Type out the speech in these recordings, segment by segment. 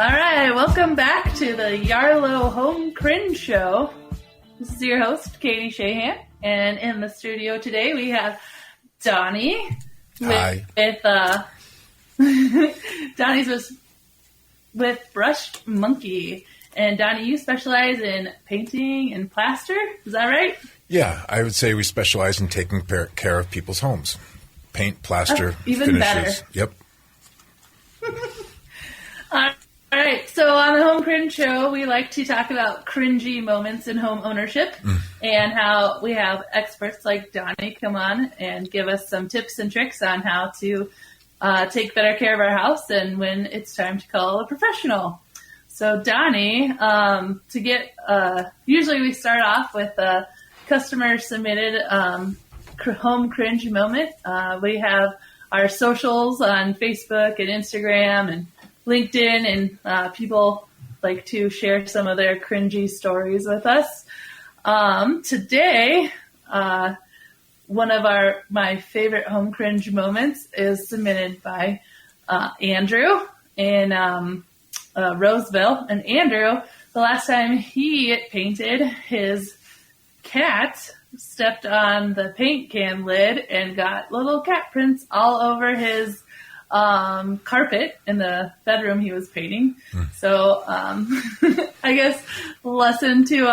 All right, welcome back to the Yarlow Home Cringe Show. This is your host, Kate Shahan, and in the studio today we have Donnie. Hi. Donnie's with Brush Monkey. And Donnie, you specialize in painting and plaster, is that right? Yeah, I would say we specialize in taking care of people's homes. Paint, plaster, even finishes. Better. Yep. All right, so on the Home Cringe Show, we like to talk about cringy moments in home ownership and how we have experts like Donnie come on and give us some tips and tricks on how to take better care of our house and when it's time to call a professional. So Donnie, usually we start off with a customer-submitted home cringe moment. We have our socials on Facebook and Instagram and LinkedIn, and people like to share some of their cringy stories with us. Today, one of my favorite home cringe moments is submitted by Andrew in Roseville. And Andrew, the last time he painted, his cat stepped on the paint can lid and got little cat prints all over his carpet in the bedroom he was painting. So I guess the lesson to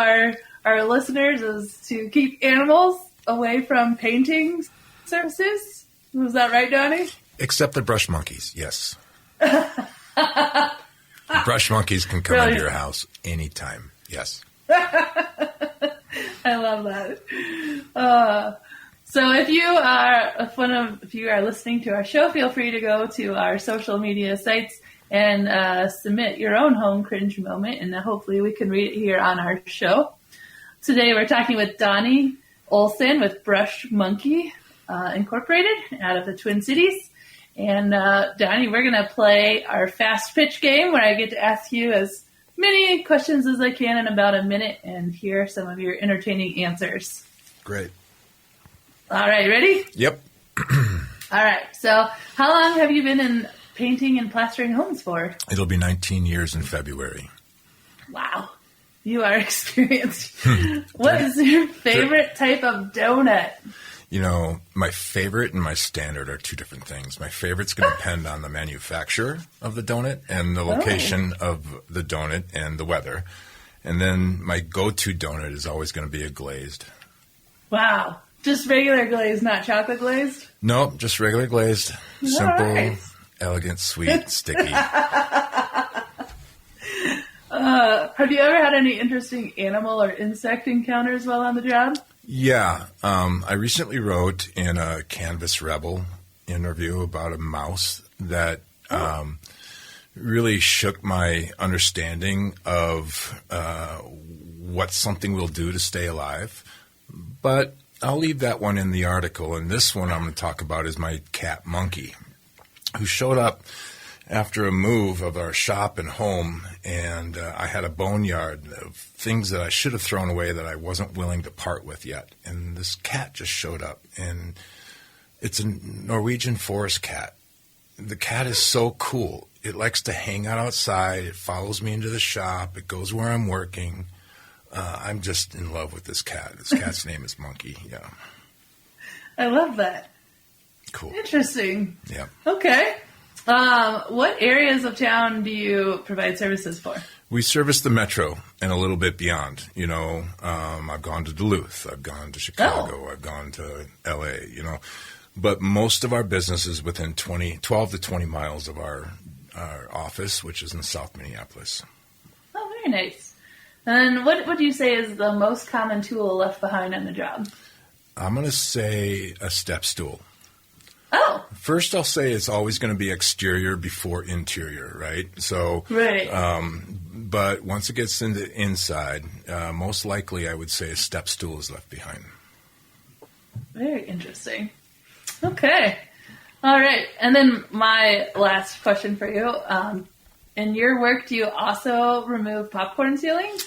our listeners is to keep animals away from painting services. Was that right, Donnie? Except the brush monkeys, yes. Brush monkeys can come into your house anytime, yes. I love that. So if you are listening to our show, feel free to go to our social media sites and submit your own home cringe moment, and hopefully we can read it here on our show. Today we're talking with Donald Olson with Brush Monkey Incorporated out of the Twin Cities. And Donnie, we're going to play our fast pitch game where I get to ask you as many questions as I can in about a minute and hear some of your entertaining answers. Great. All right, ready? Yep. All right. So how long have you been in painting and plastering homes for? It'll be 19 years in February. Wow. You are experienced. What is your favorite type of donut? You know, my favorite and my standard are two different things. My favorite's going to depend on the manufacturer of the donut and the location of the donut and the weather. And then my go-to donut is always going to be a glazed. Wow. Just regular glazed, not chocolate glazed? No, just regular glazed. Simple, right. Elegant, sweet, sticky. Have you ever had any interesting animal or insect encounters while on the job? Yeah. I recently wrote in a Canvas Rebel interview about a mouse that really shook my understanding of what something will do to stay alive. But I'll leave that one in the article. And this one I'm going to talk about is my cat Monkey, who showed up after a move of our shop and home, and I had a boneyard of things that I should have thrown away that I wasn't willing to part with yet. And this cat just showed up, and it's a Norwegian forest cat. The cat is so cool. It likes to hang out outside. It follows me into the shop. It goes where I'm working. I'm just in love with this cat. This cat's name is Monkey, yeah. I love that. Cool. Interesting. Yeah. Okay. What areas of town do you provide services for? We service the metro and a little bit beyond. You know, I've gone to Duluth. I've gone to Chicago. I've gone to L.A., you know. But most of our business is within 12 to 20 miles of our office, which is in South Minneapolis. Oh, very nice. And what would you say is the most common tool left behind on the job? I'm going to say a step stool. Oh. First, I'll say it's always going to be exterior before interior, right? So, right. But once it gets into inside, most likely I would say a step stool is left behind. Very interesting. Okay. All right. And then my last question for you. In your work, do you also remove popcorn ceilings?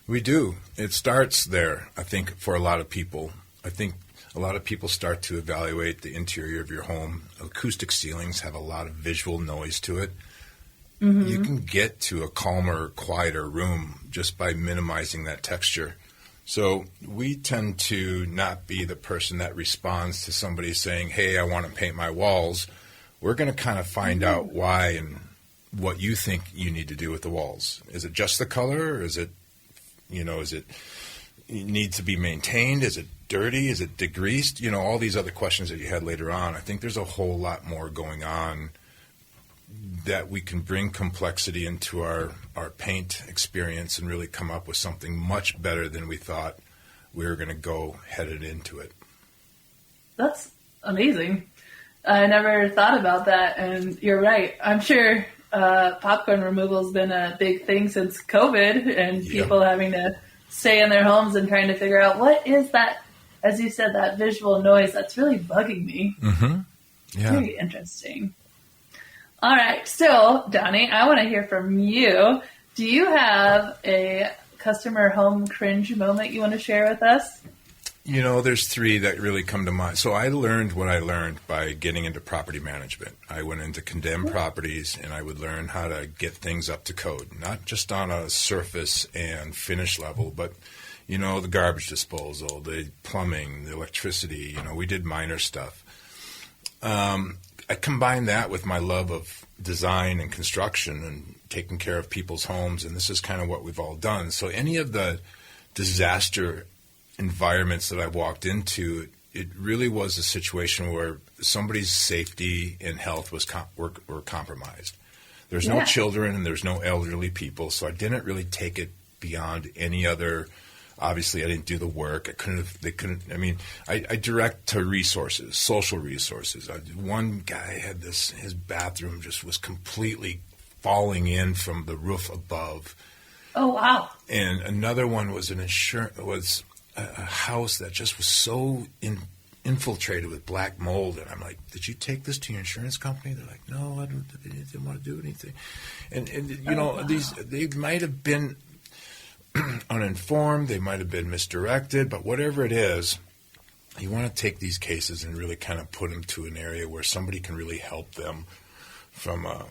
We do. It starts there, I think, for a lot of people. I think a lot of people start to evaluate the interior of your home. Acoustic ceilings have a lot of visual noise to it. you can get to a calmer, quieter room just by minimizing that texture. So we tend to not be the person that responds to somebody saying, hey, I want to paint my walls. We're going to kind of find out why and what you think you need to do with the walls. Is it just the color? Or is it need to be maintained? Is it dirty? Is it degreased? All these other questions that you had later on. I think there's a whole lot more going on that we can bring complexity into our paint experience and really come up with something much better than we thought we were going to go headed into it. That's amazing. I never thought about that, and you're right. I'm sure popcorn removal has been a big thing since COVID and people having to stay in their homes and trying to figure out what is that, as you said, that visual noise that's really bugging me. Mm-hmm. Yeah. Very interesting. All right. So, Donnie, I want to hear from you. Do you have a customer home cringe moment you want to share with us? There's three that really come to mind. So I learned what I learned by getting into property management. I went into condemned properties, and I would learn how to get things up to code, not just on a surface and finish level, but, the garbage disposal, the plumbing, the electricity. We did minor stuff. I combined that with my love of design and construction and taking care of people's homes, and this is kind of what we've all done. So any of the disaster environments that I walked into, it really was a situation where somebody's safety and health were compromised. There's no children and there's no elderly people, so I didn't really take it beyond any other. Obviously, I didn't do the work. I direct to resources, social resources. One guy had his bathroom just was completely falling in from the roof above. Oh, wow. And another one was a house that just was so infiltrated with black mold. And I'm like, did you take this to your insurance company? They're like, no, they didn't want to do anything. And they might have been uninformed, they might have been misdirected, but whatever it is, you want to take these cases and really kind of put them to an area where somebody can really help them from a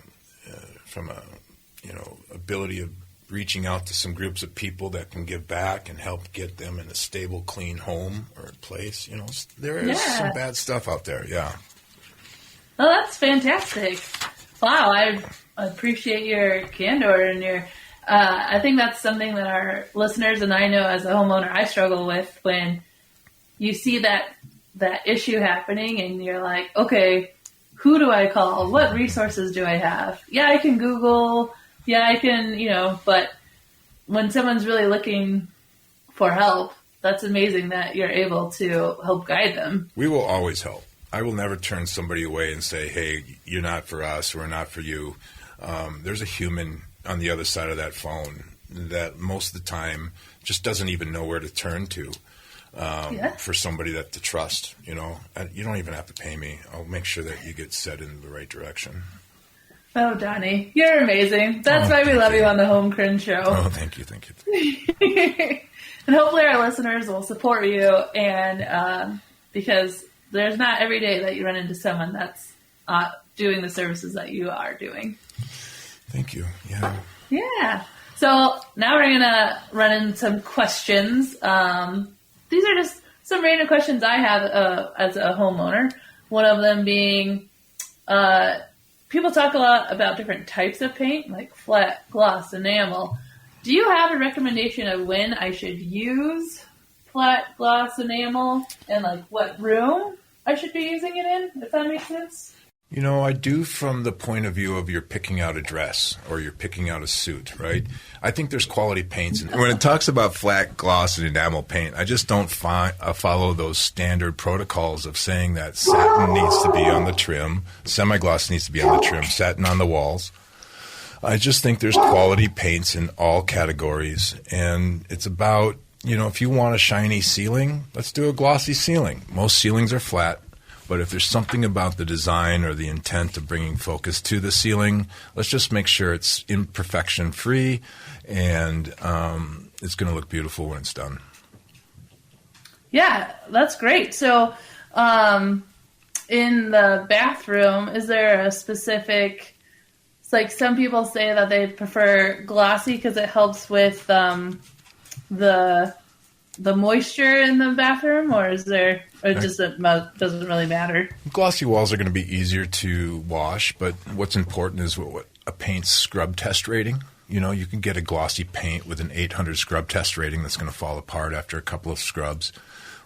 ability of reaching out to some groups of people that can give back and help get them in a stable, clean home or place. There is some bad stuff out there. Yeah. Oh, that's fantastic. Wow. I appreciate your candor and your, I think that's something that our listeners and I know as a homeowner I struggle with when you see that issue happening and you're like, okay, who do I call? What resources do I have? Yeah, I can Google. Yeah, I can, but when someone's really looking for help, that's amazing that you're able to help guide them. We will always help. I will never turn somebody away and say, hey, you're not for us, we're not for you. There's a human on the other side of that phone that most of the time just doesn't even know where to turn to for somebody to trust. You don't even have to pay me. I'll make sure that you get set in the right direction. Oh, Donnie, you're amazing. That's why we love you on the Home Cringe Show. Oh, thank you. And hopefully our listeners will support you, and because there's not every day that you run into someone that's doing the services that you are doing. Thank you. Yeah. Yeah. So now we're going to run in some questions. These are just some random questions I have as a homeowner. One of them being, people talk a lot about different types of paint, like flat, gloss, enamel. Do you have a recommendation of when I should use flat, gloss, enamel, and like what room I should be using it in, if that makes sense? I do from the point of view of you're picking out a dress or you're picking out a suit, right? I think there's quality paints. And when it talks about flat, gloss, and enamel paint, I just don't follow those standard protocols of saying that satin needs to be on the trim, semi-gloss needs to be on the trim, satin on the walls. I just think there's quality paints in all categories. And it's about, if you want a shiny ceiling, let's do a glossy ceiling. Most ceilings are flat. But if there's something about the design or the intent of bringing focus to the ceiling, let's just make sure it's imperfection free and it's going to look beautiful when it's done. Yeah, that's great. So in the bathroom, is there a specific It's like some people say that they prefer glossy because it helps with the moisture in the bathroom, or doesn't really matter? Glossy walls are going to be easier to wash, but what's important is what a paint's scrub test rating. You know, you can get a glossy paint with an 800 scrub test rating that's going to fall apart after a couple of scrubs.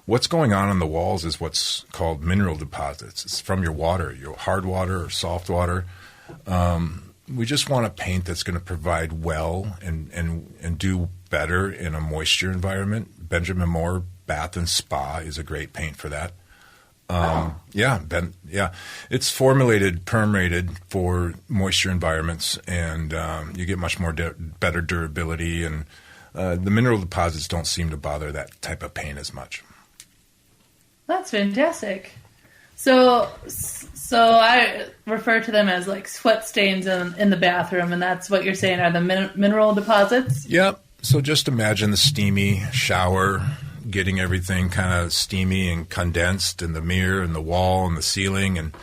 What's going on the walls is what's called mineral deposits. It's from your water, your hard water or soft water. We just want a paint that's going to provide well and do better in a moisture environment. Benjamin Moore Bath and Spa is a great paint for that. It's formulated, perm-rated for moisture environments, and you get much more better durability, and the mineral deposits don't seem to bother that type of paint as much. That's fantastic. So I refer to them as like sweat stains in the bathroom, and that's what you're saying are the mineral deposits? Yep. So just imagine the steamy shower, getting everything kind of steamy and condensed in the mirror and the wall and the ceiling, and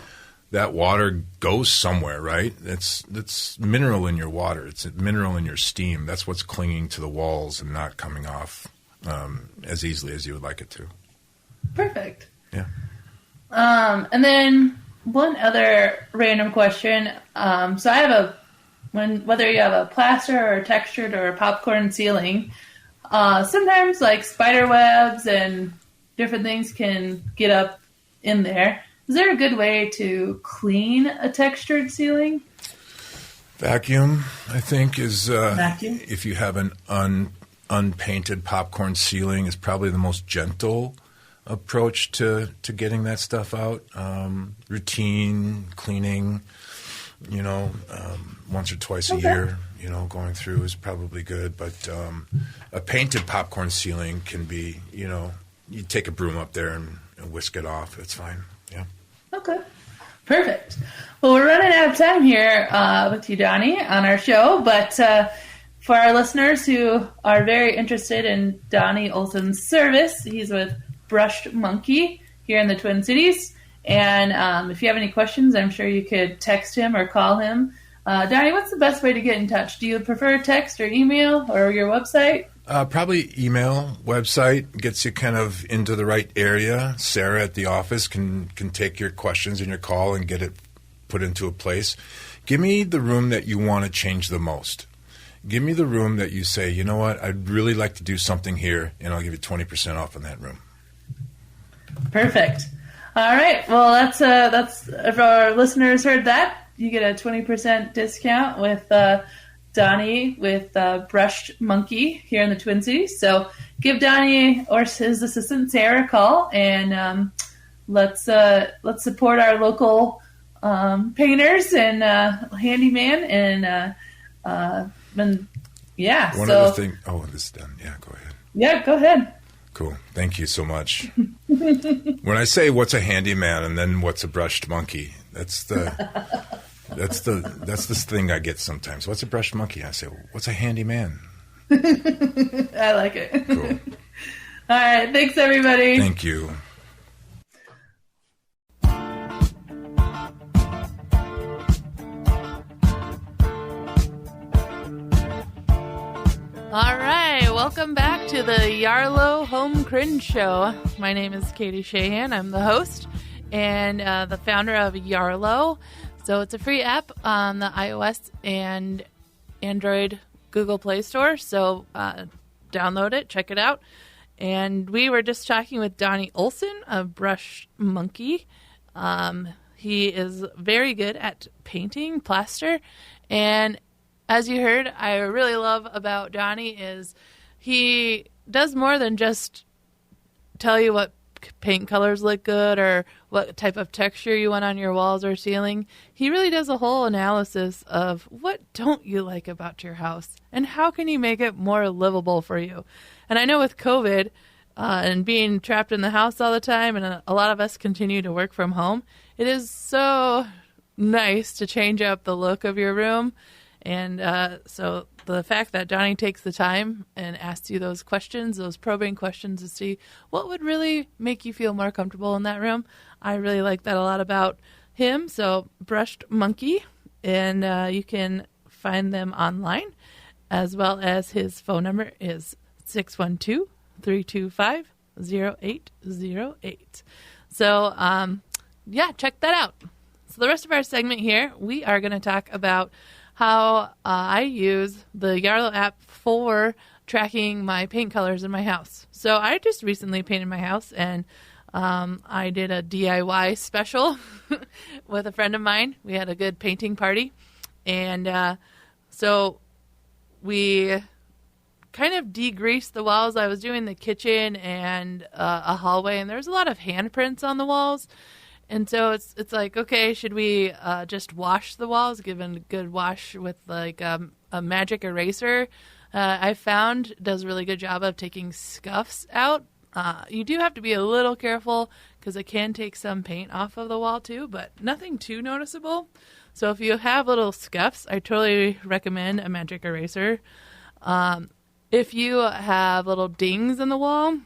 that water goes somewhere, right? It's mineral in your water. It's mineral in your steam. That's what's clinging to the walls and not coming off as easily as you would like it to. Perfect. Yeah. And then one other random question. So I have whether you have a plaster or a textured or a popcorn ceiling, sometimes like spider webs and different things can get up in there. Is there a good way to clean a textured ceiling? Vacuum, I think, is Vacuum? If you have an unpainted popcorn ceiling, is probably the most gentle approach to getting that stuff out. Routine cleaning, once or twice a year, going through is probably good. But a painted popcorn ceiling can be, you take a broom up there and whisk it off. It's fine. Yeah. Okay. Perfect. Well, we're running out of time here with you, Donnie, on our show. But for our listeners who are very interested in Donnie Olson's service, he's with Brushed Monkey here in the Twin Cities. And if you have any questions, I'm sure you could text him or call him. Donnie, what's the best way to get in touch? Do you prefer text or email or your website? Probably email. Website gets you kind of into the right area. Sarah at the office can take your questions and your call and get it put into a place. Give me the room that you want to change the most. Give me the room that you say, you know what, I'd really like to do something here, and I'll give you 20% off on that room. Perfect. All right. Well, that's if our listeners heard that, you get a 20% discount with Donnie with Brushed Monkey here in the Twin Cities. So give Donnie or his assistant Sarah a call, and let's support our local painters and handyman and yeah. One other thing. Oh, this is done. Yeah, go ahead. Yeah, go ahead. Cool. Thank you so much. When I say what's a handyman and then what's a brushed monkey, that's the thing I get sometimes. What's a brushed monkey? I say, well, what's a handyman? I like it. Cool. All right. Thanks, everybody. Thank you. All right, welcome back to the Yarlow Home Cringe Show. My name is Kate Shahan. I'm the host and the founder of Yarlow. So it's a free app on the iOS and Android Google Play Store. So download it, check it out. And we were just talking with Donnie Olson of Brushed Monkey. He is very good at painting plaster, and as you heard, I really love about Donnie is he does more than just tell you what paint colors look good or what type of texture you want on your walls or ceiling. He really does a whole analysis of what don't you like about your house and how can you make it more livable for you. And I know with COVID and being trapped in the house all the time, and a lot of us continue to work from home, it is so nice to change up the look of your room. And so the fact that Donnie takes the time and asks you those questions, those probing questions to see what would really make you feel more comfortable in that room, I really like that a lot about him. So Brushed Monkey, and you can find them online, as well as his phone number is 612-325-0808. So, yeah, check that out. So the rest of our segment here, we are going to talk about how I use the Yarlow app for tracking my paint colors in my house. So I just recently painted my house, and I did a DIY special with a friend of mine. We had a good painting party, and so we kind of degreased the walls. I was doing the kitchen and a hallway, and there was a lot of handprints on the walls. And so it's like, okay, should we just wash the walls, give it a good wash with like a magic eraser? I found does a really good job of taking scuffs out. You do have to be a little careful because it can take some paint off of the wall too, but nothing too noticeable. So if you have little scuffs, I totally recommend a magic eraser. If you have little dings in the wall,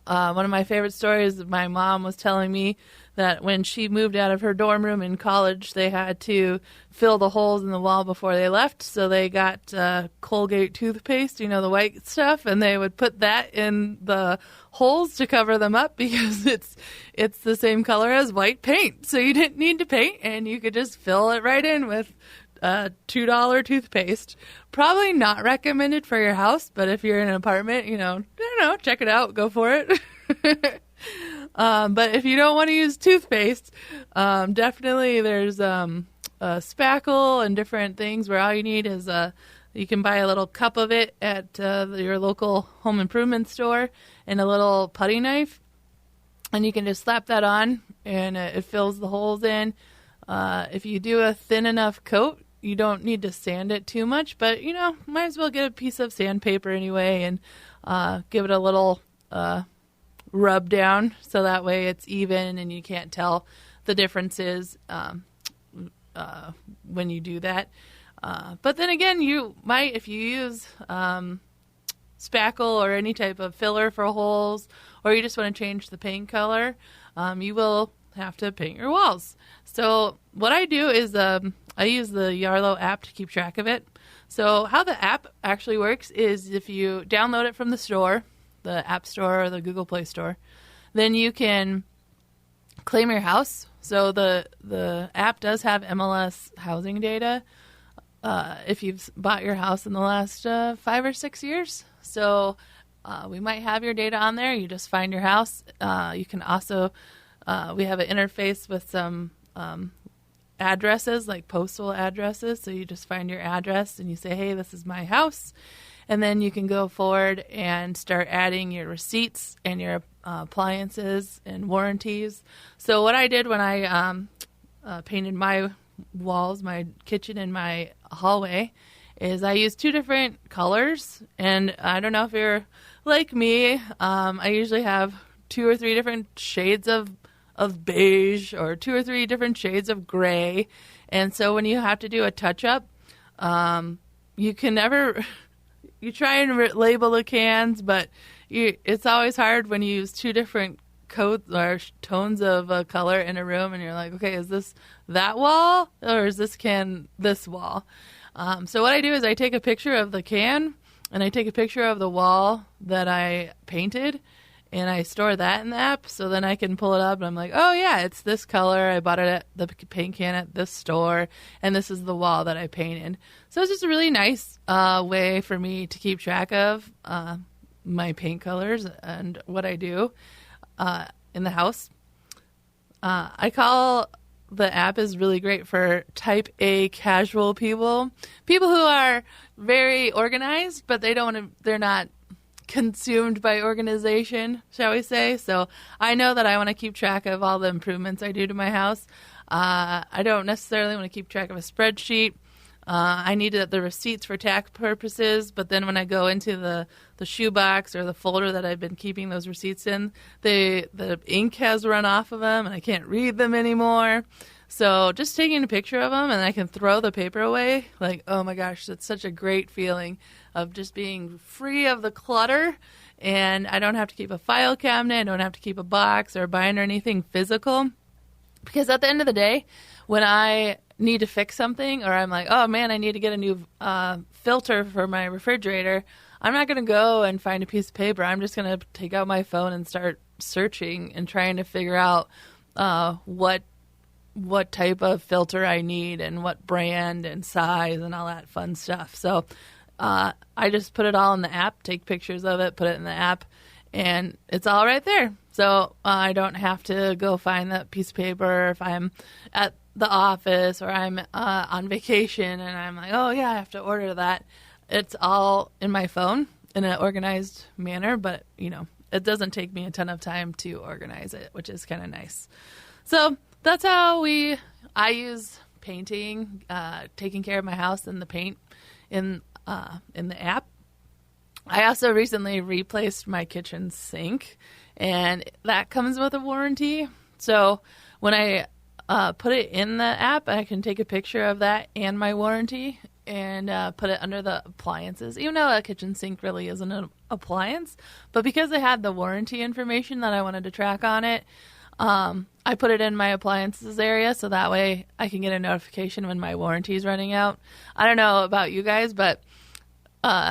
one of my favorite stories, my mom was telling me that when she moved out of her dorm room in college, they had to fill the holes in the wall before they left. So they got Colgate toothpaste, you know, the white stuff, and they would put that in the holes to cover them up because it's the same color as white paint. So you didn't need to paint, and you could just fill it right in with $2 toothpaste. Probably not recommended for your house, but if you're in an apartment, you know, I don't know, check it out, go for it. But if you don't want to use toothpaste, definitely there's a spackle and different things where all you need is you can buy a little cup of it at your local home improvement store and a little putty knife, and you can just slap that on, and it fills the holes in. If you do a thin enough coat, you don't need to sand it too much, but, you know, might as well get a piece of sandpaper anyway and give it a little rub down so that way it's even and you can't tell the differences when you do that. But then again, you might, if you use spackle or any type of filler for holes, or you just want to change the paint color, you will have to paint your walls. So what I do is I use the Yarlow app to keep track of it. So how the app actually works is if you download it from the store, the App Store or the Google Play Store, then you can claim your house. So the app does have MLS housing data if you've bought your house in the last 5 or 6 years. So we might have your data on there. You just find your house. You can also, we have an interface with some addresses, like postal addresses. So you just find your address and you say, hey, this is my house. And then you can go forward and start adding your receipts and your appliances and warranties. So what I did when I painted my walls, my kitchen and my hallway, is I used 2 different colors. And I don't know if you're like me, I usually have 2 or 3 different shades of beige or 2 or 3 different shades of gray. And so when you have to do a touch-up, you can never... You try and label the cans, but it's always hard when you use 2 different coats or tones of color in a room, and you're like, okay, is this that wall or is this can this wall? So what I do is I take a picture of the can, and I take a picture of the wall that I painted, and I store that in the app, so then I can pull it up, and I'm like, oh, yeah, it's this color. I bought it at the paint can at this store, and this is the wall that I painted. So it's just a really nice way for me to keep track of my paint colors and what I do in the house. I call the app is really great for type A casual people who are very organized, but they're not consumed by organization, shall we say. So I know that I want to keep track of all the improvements I do to my house. I don't necessarily want to keep track of a spreadsheet. I need the receipts for tax purposes, but then when I go into the shoebox or the folder that I've been keeping those receipts in, the ink has run off of them and I can't read them anymore. So just taking a picture of them and I can throw the paper away, like, oh my gosh, that's such a great feeling of just being free of the clutter, and I don't have to keep a file cabinet, I don't have to keep a box or a binder or anything physical, because at the end of the day, when I need to fix something, or I'm like, oh man, I need to get a new filter for my refrigerator, I'm not going to go and find a piece of paper. I'm just going to take out my phone and start searching and trying to figure out what type of filter I need and what brand and size and all that fun stuff. So I just put it all in the app, take pictures of it, put it in the app, and it's all right there. So I don't have to go find that piece of paper if I'm at the office or I'm on vacation and I'm like, oh yeah, I have to order that. It's all in my phone in an organized manner, but it doesn't take me a ton of time to organize it, which is kind of nice. So that's how I use painting, taking care of my house and the paint in the app. I also recently replaced my kitchen sink, and that comes with a warranty. So when I put it in the app, I can take a picture of that and my warranty and put it under the appliances, even though a kitchen sink really isn't an appliance. But because I had the warranty information that I wanted to track on it, I put it in my appliances area, so that way I can get a notification when my warranty is running out. I don't know about you guys, but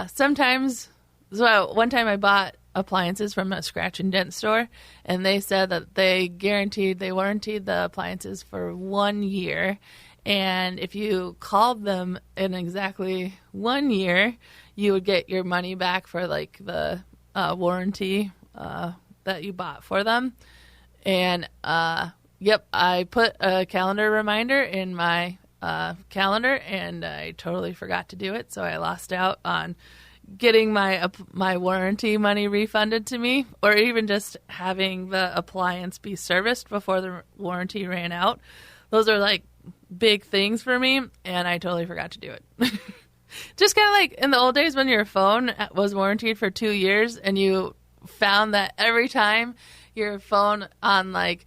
sometimes, so one time I bought appliances from a scratch and dent store, and they said that they warranted the appliances for 1 year. And if you called them in exactly 1 year, you would get your money back for like the warranty that you bought for them. And I put a calendar reminder in my calendar, and I totally forgot to do it. So I lost out on getting my warranty money refunded to me, or even just having the appliance be serviced before the warranty ran out. Those are like big things for me, and I totally forgot to do it. Just kind of like in the old days when your phone was warranted for 2 years, and you found that every time your phone on like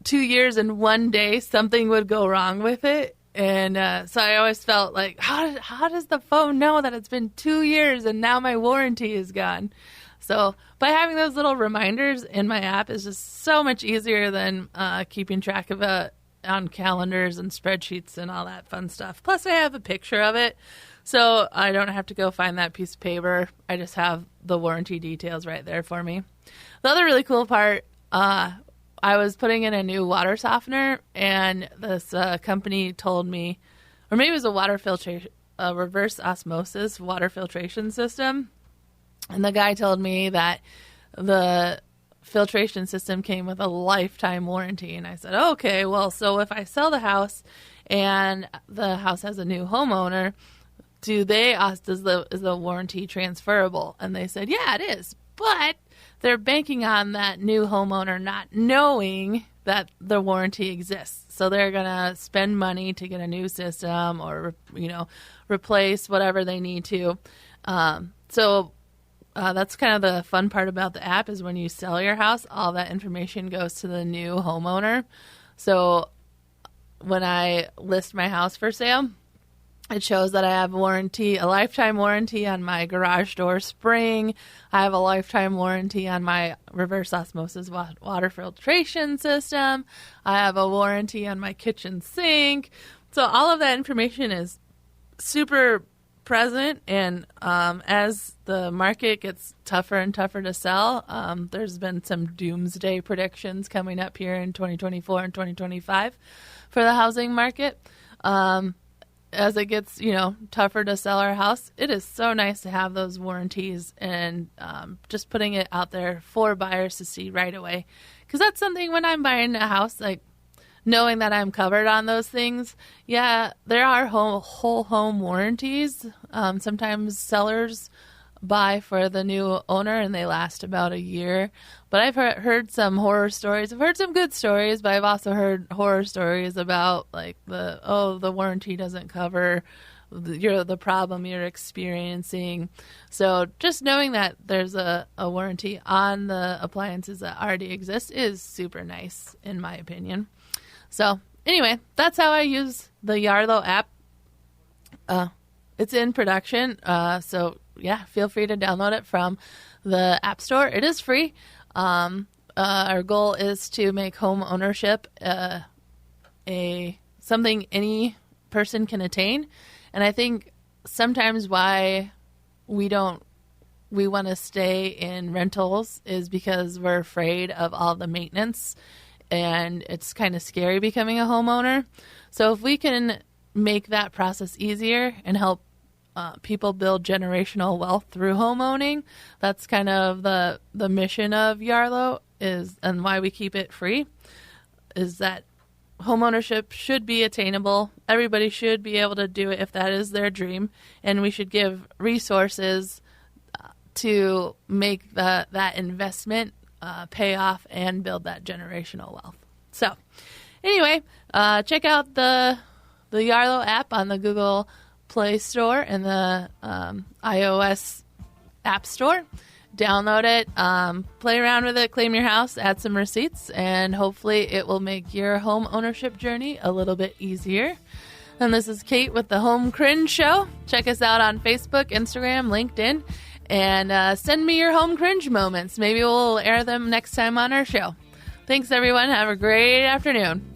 2 years and 1 day, something would go wrong with it. And so I always felt like, how does the phone know that it's been 2 years and now my warranty is gone? So by having those little reminders in my app is just so much easier than keeping track of it on calendars and spreadsheets and all that fun stuff. Plus I have a picture of it, so I don't have to go find that piece of paper. I just have the warranty details right there for me. The other really cool part, I was putting in a new water softener, and this company told me, or maybe it was a water filtration, reverse osmosis water filtration system. And the guy told me that the filtration system came with a lifetime warranty. And I said, okay, well, so if I sell the house and the house has a new homeowner, is the warranty transferable? And they said, yeah, it is. But they're banking on that new homeowner not knowing that the warranty exists. So they're going to spend money to get a new system or, replace whatever they need to. That's kind of the fun part about the app is when you sell your house, all that information goes to the new homeowner. So when I list my house for sale, it shows that I have a lifetime warranty on my garage door spring. I have a lifetime warranty on my reverse osmosis water filtration system. I have a warranty on my kitchen sink. So all of that information is super present, and as the market gets tougher and tougher to sell, there's been some doomsday predictions coming up here in 2024 and 2025 for the housing market. As it gets, tougher to sell our house, it is so nice to have those warranties and just putting it out there for buyers to see right away. Because that's something when I'm buying a house, like knowing that I'm covered on those things. Yeah, there are whole home warranties. Sometimes sellers buy for the new owner and they last about a year. But I've heard some horror stories. I've heard some good stories, but I've also heard horror stories about like the warranty doesn't cover the problem you're experiencing. So just knowing that there's a warranty on the appliances that already exist is super nice, in my opinion. So anyway, that's how I use the Yarlow app. It's in production, so yeah, feel free to download it from the App Store. It is free. Our goal is to make home ownership something any person can attain. And I think sometimes why we want to stay in rentals is because we're afraid of all the maintenance, and it's kind of scary becoming a homeowner. So if we can make that process easier and help people build generational wealth through homeowning, that's kind of the mission of Yarlow, and why we keep it free, is that homeownership should be attainable. Everybody should be able to do it if that is their dream, and we should give resources to make that investment pay off and build that generational wealth. So anyway, check out the Yarlow app on the Google Play Store and the iOS App Store. Download it, play around with it, claim your house, add some receipts, and hopefully it will make your home ownership journey a little bit easier. And this is Kate with the Home Cringe Show. Check us out on Facebook, Instagram, LinkedIn, and send me your home cringe moments. Maybe we'll air them next time on our show. Thanks, everyone. Have a great afternoon.